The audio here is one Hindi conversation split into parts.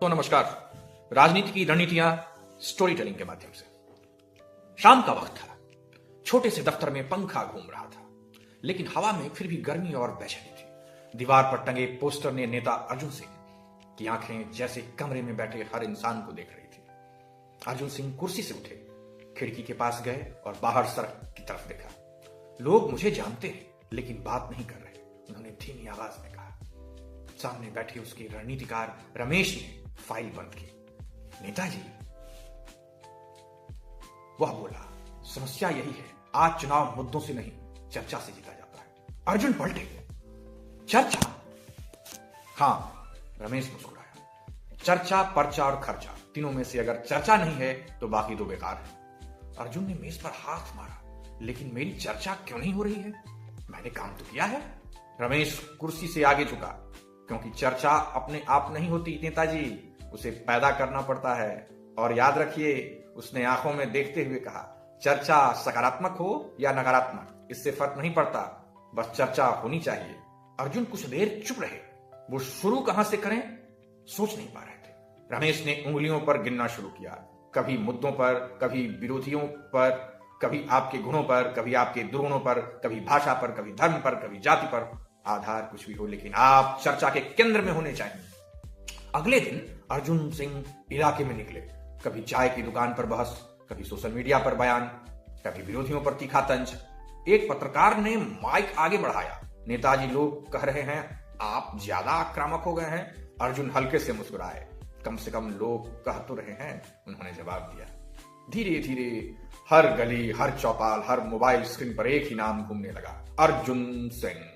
तो नमस्कार। राजनीति की रणनीतियां स्टोरी टेलिंग के माध्यम से। शाम का वक्त था। छोटे से दफ्तर में पंखा घूम रहा था, लेकिन हवा में फिर भी गर्मी और बेचैनी थी। दीवार पर टंगे पोस्टर ने नेता अर्जुन सिंह की आंखें जैसे कमरे में बैठे हर इंसान को देख रही थी। अर्जुन सिंह कुर्सी से उठे, खिड़की के पास गए और बाहर सड़क की तरफ देखा। लोग मुझे जानते हैं, लेकिन बात नहीं कर रहे, उन्होंने धीमी आवाज में कहा। सामने बैठे उसके रणनीतिकार रमेश ने फाइल बंद की। नेताजी, वह बोला, समस्या यही है, आज चुनाव मुद्दों से नहीं चर्चा से जीता जाता है। अर्जुन पलटे। चर्चा? हां, रमेश मुस्कुराया। चर्चा, पर्चा और खर्चा, तीनों में से अगर चर्चा नहीं है तो बाकी तो बेकार है। अर्जुन ने मेज पर हाथ मारा। लेकिन मेरी चर्चा क्यों नहीं हो रही है? मैंने काम तो किया है। रमेश कुर्सी से आगे झुका। क्योंकि चर्चा अपने आप नहीं होती नेताजी, उसे पैदा करना पड़ता है। और याद रखिए, उसने आंखों में देखते हुए कहा, चर्चा सकारात्मक हो या नकारात्मक, इससे फर्क नहीं पड़ता, बस चर्चा होनी चाहिए। अर्जुन कुछ देर चुप रहे। वो शुरू कहां से करें सोच नहीं पा रहे थे। रमेश ने उंगलियों पर गिनना शुरू किया, कभी मुद्दों पर, कभी विरोधियों पर, कभी आपके गुणों पर, कभी आपके दुर्गुणों पर, कभी भाषा पर, कभी धर्म पर, कभी जाति पर। आधार कुछ भी हो, लेकिन आप चर्चा के केंद्र में होने चाहिए। अगले दिन अर्जुन सिंह इलाके में निकले। कभी चाय की दुकान पर बहस, कभी सोशल मीडिया पर बयान, कभी विरोधियों पर तीखा तंज। एक पत्रकार ने माइक आगे बढ़ाया, नेताजी, लोग कह रहे हैं आप ज्यादा आक्रामक हो गए हैं। अर्जुन हल्के से मुस्कुराए, कम से कम लोग कह तो रहे हैं, उन्होंने जवाब दिया। धीरे धीरे हर गली, हर चौपाल, हर मोबाइल स्क्रीन पर एक ही नाम घूमने लगा, अर्जुन सिंह।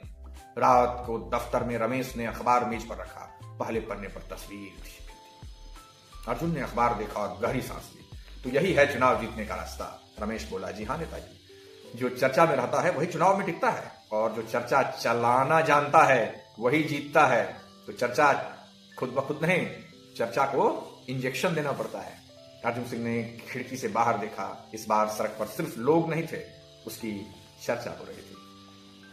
रात को दफ्तर में रमेश ने अखबार मेज पर रखा। पहले पन्ने पर तस्वीर थी। अर्जुन ने अखबार देखा और गहरी सांस ली। तो यही है चुनाव जीतने का रास्ता, रमेश बोला। जी हाँ नेताजी, जो चर्चा में रहता है वही चुनाव में टिकता है, और जो चर्चा चलाना जानता है वही जीतता है। तो चर्चा खुद ब खुद नहीं, चर्चा को इंजेक्शन देना पड़ता है। अर्जुन सिंह ने खिड़की से बाहर देखा। इस बार सड़क पर सिर्फ लोग नहीं थे, उसकी चर्चा हो रही थी।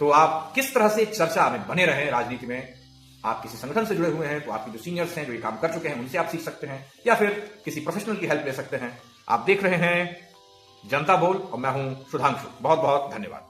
तो आप किस तरह से चर्चा में बने रहें राजनीति में? आप किसी संगठन से जुड़े हुए हैं तो आपके जो सीनियर्स हैं, जो ये काम कर चुके हैं, उनसे आप सीख सकते हैं, या फिर किसी प्रोफेशनल की हेल्प ले सकते हैं। आप देख रहे हैं जनता बोल और मैं हूं सुधांशु। बहुत बहुत धन्यवाद।